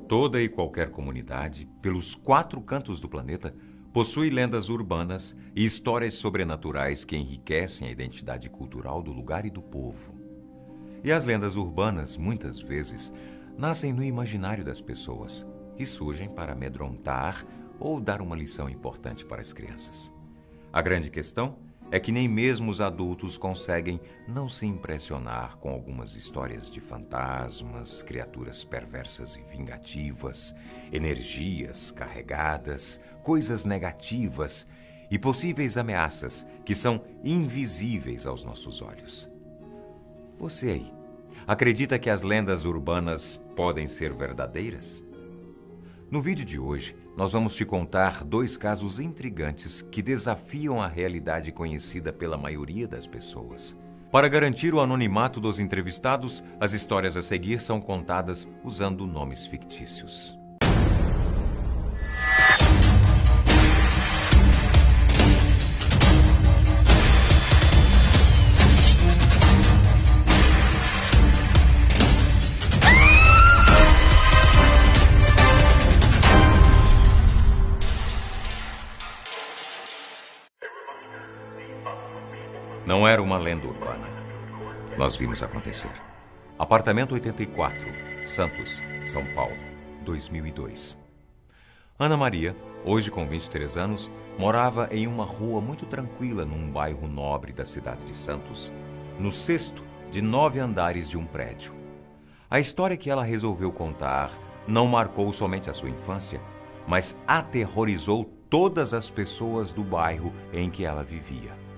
Toda e qualquer comunidade, pelos 4 cantos do planeta, possui lendas urbanas e histórias sobrenaturais que enriquecem a identidade cultural do lugar e do povo. E as lendas urbanas, muitas vezes, nascem no imaginário das pessoas e surgem para amedrontar ou dar uma lição importante para as crianças. A grande questão é que nem mesmo os adultos conseguem não se impressionar com algumas histórias de fantasmas, criaturas perversas e vingativas, energias carregadas, coisas negativas e possíveis ameaças que são invisíveis aos nossos olhos. Você aí, acredita que as lendas urbanas podem ser verdadeiras? No vídeo de hoje, nós vamos te contar 2 casos intrigantes que desafiam a realidade conhecida pela maioria das pessoas. Para garantir o anonimato dos entrevistados, as histórias a seguir são contadas usando nomes fictícios. Não era uma lenda urbana. Nós vimos acontecer. Apartamento 84, Santos, São Paulo, 2002. Ana Maria, hoje com 23 anos, morava em uma rua muito tranquila num bairro nobre da cidade de Santos, no 6º de 9 andares de um prédio. A história que ela resolveu contar não marcou somente a sua infância, mas aterrorizou todas as pessoas do bairro em que ela vivia.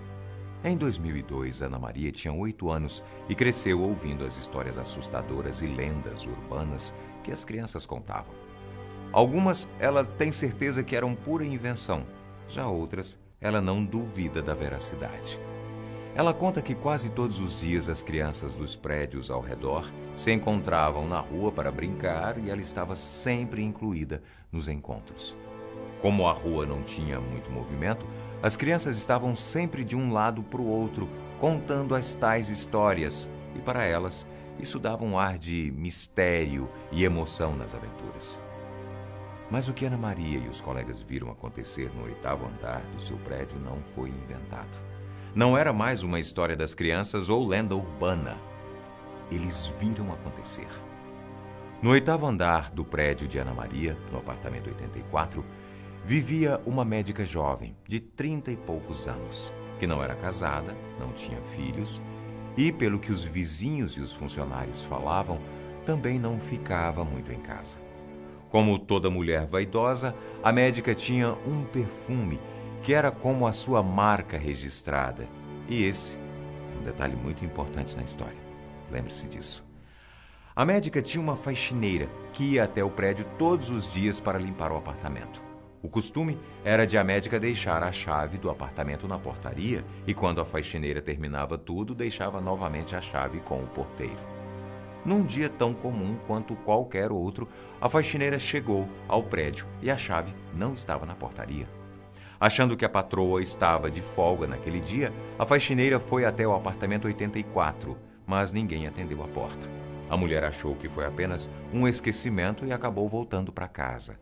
Em 2002, Ana Maria tinha 8 anos e cresceu ouvindo as histórias assustadoras e lendas urbanas que as crianças contavam. Algumas ela tem certeza que eram pura invenção, já outras ela não duvida da veracidade. Ela conta que quase todos os dias as crianças dos prédios ao redor se encontravam na rua para brincar e ela estava sempre incluída nos encontros. Como a rua não tinha muito movimento, as crianças estavam sempre de um lado para o outro, contando as tais histórias, e para elas isso dava um ar de mistério e emoção nas aventuras. Mas o que Ana Maria e os colegas viram acontecer no 8º andar do seu prédio não foi inventado. Não era mais uma história das crianças ou lenda urbana. Eles viram acontecer. No 8º andar do prédio de Ana Maria, no apartamento 84, vivia uma médica jovem, de 30 e poucos anos, que não era casada, não tinha filhos e, pelo que os vizinhos e os funcionários falavam, também não ficava muito em casa. Como toda mulher vaidosa, a médica tinha um perfume que era como a sua marca registrada. E esse é um detalhe muito importante na história. Lembre-se disso. A médica tinha uma faxineira que ia até o prédio todos os dias para limpar o apartamento. O costume era de a médica deixar a chave do apartamento na portaria e, quando a faxineira terminava tudo, deixava novamente a chave com o porteiro. Num dia tão comum quanto qualquer outro, a faxineira chegou ao prédio e a chave não estava na portaria. Achando que a patroa estava de folga naquele dia, a faxineira foi até o apartamento 84, mas ninguém atendeu a porta. A mulher achou que foi apenas um esquecimento e acabou voltando para casa.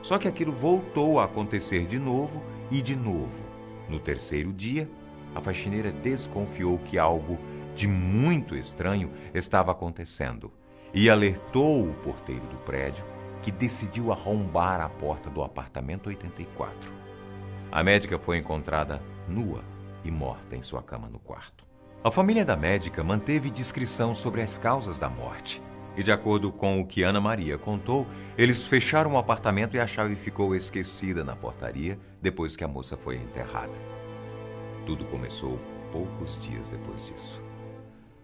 Só que aquilo voltou a acontecer de novo e de novo. No 3º dia, a faxineira desconfiou que algo de muito estranho estava acontecendo e alertou o porteiro do prédio, que decidiu arrombar a porta do apartamento 84. A médica foi encontrada nua e morta em sua cama no quarto. A família da médica manteve discrição sobre as causas da morte. E, de acordo com o que Ana Maria contou, eles fecharam o apartamento e a chave ficou esquecida na portaria depois que a moça foi enterrada. Tudo começou poucos dias depois disso.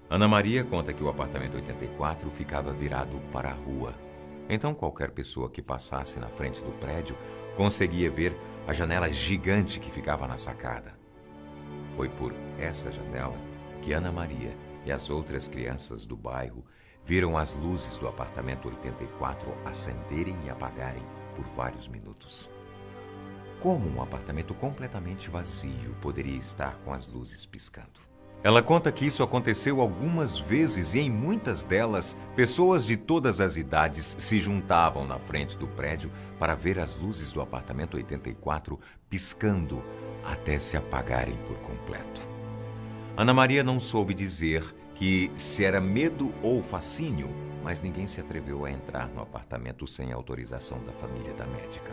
Ana Maria conta que o apartamento 84 ficava virado para a rua. Então qualquer pessoa que passasse na frente do prédio conseguia ver a janela gigante que ficava na sacada. Foi por essa janela que Ana Maria e as outras crianças do bairro viram as luzes do apartamento 84 acenderem e apagarem por vários minutos. Como um apartamento completamente vazio poderia estar com as luzes piscando? Ela conta que isso aconteceu algumas vezes e em muitas delas, pessoas de todas as idades se juntavam na frente do prédio para ver as luzes do apartamento 84 piscando até se apagarem por completo. Ana Maria não soube dizer que se era medo ou fascínio, mas ninguém se atreveu a entrar no apartamento sem autorização da família da médica.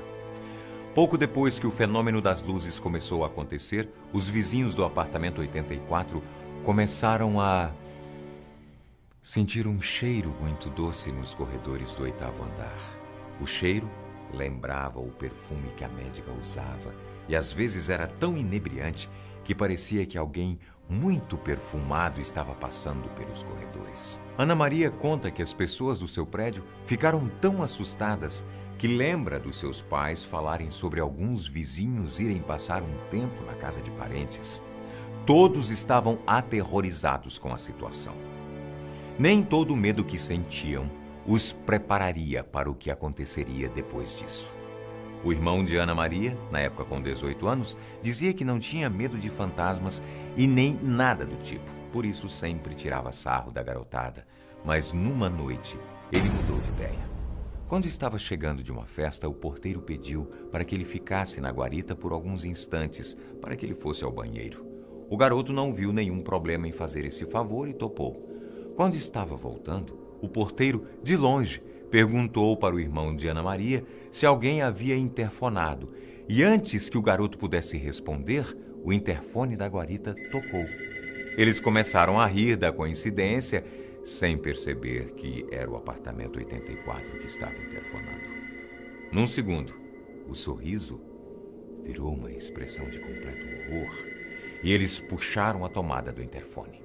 Pouco depois que o fenômeno das luzes começou a acontecer, os vizinhos do apartamento 84 começaram a sentir um cheiro muito doce nos corredores do 8º andar. O cheiro lembrava o perfume que a médica usava e às vezes era tão inebriante que parecia que alguém muito perfumado estava passando pelos corredores. Ana Maria conta que as pessoas do seu prédio ficaram tão assustadas que lembra dos seus pais falarem sobre alguns vizinhos irem passar um tempo na casa de parentes. Todos estavam aterrorizados com a situação. Nem todo o medo que sentiam os prepararia para o que aconteceria depois disso. O irmão de Ana Maria, na época com 18 anos, dizia que não tinha medo de fantasmas e nem nada do tipo. Por isso sempre tirava sarro da garotada. Mas numa noite, ele mudou de ideia. Quando estava chegando de uma festa, o porteiro pediu para que ele ficasse na guarita por alguns instantes, para que ele fosse ao banheiro. O garoto não viu nenhum problema em fazer esse favor e topou. Quando estava voltando, o porteiro, de longe, perguntou para o irmão de Ana Maria se alguém havia interfonado. E antes que o garoto pudesse responder, o interfone da guarita tocou. Eles começaram a rir da coincidência, sem perceber que era o apartamento 84 que estava interfonando. Num segundo, o sorriso virou uma expressão de completo horror e eles puxaram a tomada do interfone.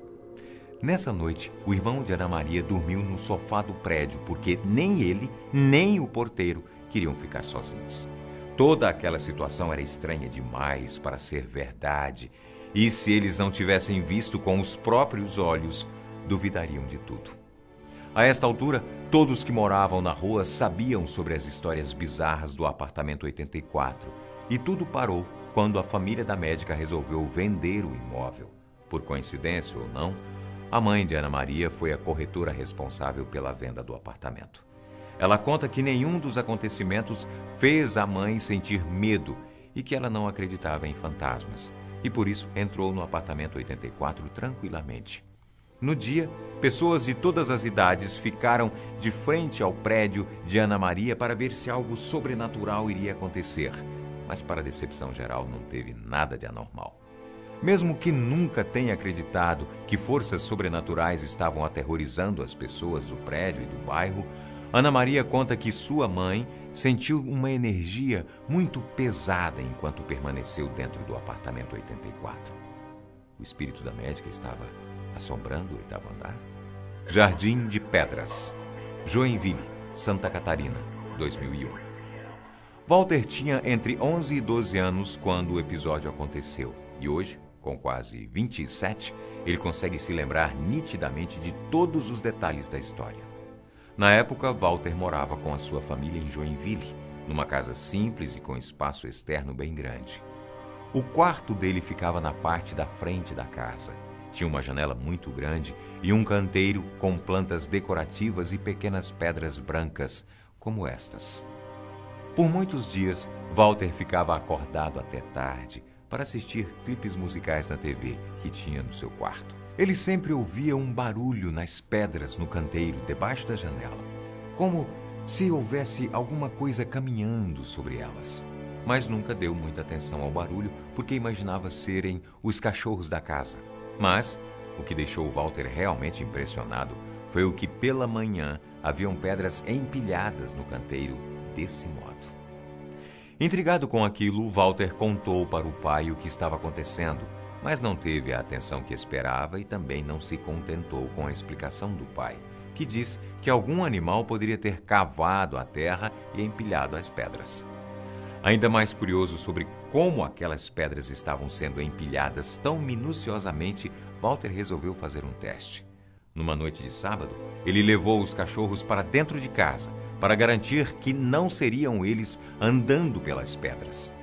Nessa noite, o irmão de Ana Maria dormiu no sofá do prédio porque nem ele, nem o porteiro queriam ficar sozinhos. Toda aquela situação era estranha demais para ser verdade e se eles não tivessem visto com os próprios olhos, duvidariam de tudo. A esta altura, todos que moravam na rua sabiam sobre as histórias bizarras do apartamento 84 e tudo parou quando a família da médica resolveu vender o imóvel. Por coincidência ou não, a mãe de Ana Maria foi a corretora responsável pela venda do apartamento. Ela conta que nenhum dos acontecimentos fez a mãe sentir medo e que ela não acreditava em fantasmas e por isso entrou no apartamento 84 tranquilamente. No dia, pessoas de todas as idades ficaram de frente ao prédio de Ana Maria para ver se algo sobrenatural iria acontecer, mas para decepção geral não teve nada de anormal. Mesmo que nunca tenha acreditado que forças sobrenaturais estavam aterrorizando as pessoas do prédio e do bairro, Ana Maria conta que sua mãe sentiu uma energia muito pesada enquanto permaneceu dentro do apartamento 84. O espírito da médica estava assombrando o 8º andar? Jardim de Pedras, Joinville, Santa Catarina, 2001. Walter tinha entre 11 e 12 anos quando o episódio aconteceu e hoje, com quase 27, ele consegue se lembrar nitidamente de todos os detalhes da história. Na época, Walter morava com a sua família em Joinville, numa casa simples e com espaço externo bem grande. O quarto dele ficava na parte da frente da casa. Tinha uma janela muito grande e um canteiro com plantas decorativas e pequenas pedras brancas, como estas. Por muitos dias, Walter ficava acordado até tarde para assistir clipes musicais na TV que tinha no seu quarto. Ele sempre ouvia um barulho nas pedras no canteiro, debaixo da janela, como se houvesse alguma coisa caminhando sobre elas. Mas nunca deu muita atenção ao barulho porque imaginava serem os cachorros da casa. Mas o que deixou o Walter realmente impressionado foi o que pela manhã haviam pedras empilhadas no canteiro desse modo. Intrigado com aquilo, Walter contou para o pai o que estava acontecendo, mas não teve a atenção que esperava e também não se contentou com a explicação do pai, que diz que algum animal poderia ter cavado a terra e empilhado as pedras. Ainda mais curioso sobre como aquelas pedras estavam sendo empilhadas tão minuciosamente, Walter resolveu fazer um teste. Numa noite de sábado, ele levou os cachorros para dentro de casa, para garantir que não seriam eles andando pelas pedras.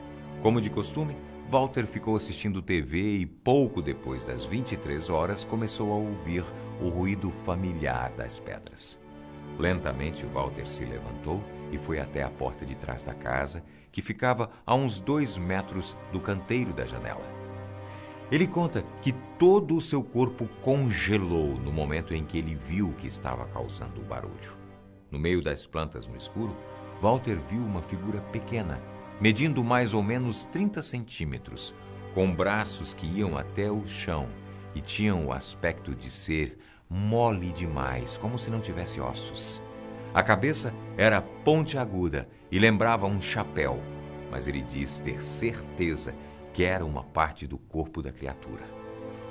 Como de costume, Walter ficou assistindo TV e pouco depois das 23 horas começou a ouvir o ruído familiar das pedras. Lentamente, Walter se levantou e foi até a porta de trás da casa, que ficava a uns 2 metros do canteiro da janela. Ele conta que todo o seu corpo congelou no momento em que ele viu o que estava causando o barulho. No meio das plantas no escuro, Walter viu uma figura pequena, medindo mais ou menos 30 centímetros, com braços que iam até o chão e tinham o aspecto de ser mole demais, como se não tivesse ossos. A cabeça era pontiaguda e lembrava um chapéu, mas ele diz ter certeza que era uma parte do corpo da criatura.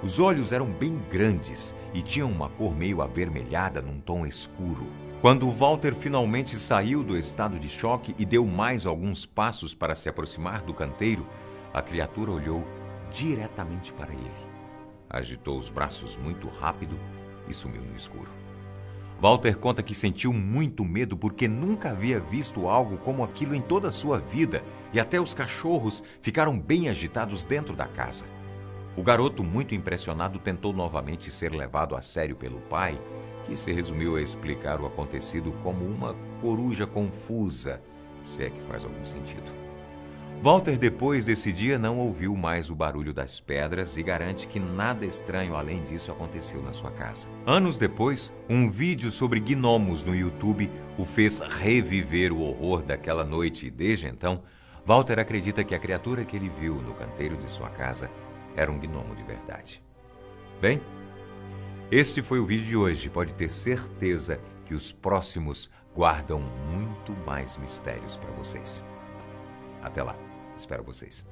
Os olhos eram bem grandes e tinham uma cor meio avermelhada num tom escuro. Quando Walter finalmente saiu do estado de choque e deu mais alguns passos para se aproximar do canteiro, a criatura olhou diretamente para ele. Agitou os braços muito rápido e sumiu no escuro. Walter conta que sentiu muito medo porque nunca havia visto algo como aquilo em toda a sua vida e até os cachorros ficaram bem agitados dentro da casa. O garoto, muito impressionado, tentou novamente ser levado a sério pelo pai, que se resumiu a explicar o acontecido como uma coruja confusa, se é que faz algum sentido. Walter, depois desse dia, não ouviu mais o barulho das pedras e garante que nada estranho além disso aconteceu na sua casa. Anos depois, um vídeo sobre gnomos no YouTube o fez reviver o horror daquela noite e, desde então, Walter acredita que a criatura que ele viu no canteiro de sua casa era um gnomo de verdade. Bem, este foi o vídeo de hoje. Pode ter certeza que os próximos guardam muito mais mistérios para vocês. Até lá. Espero vocês.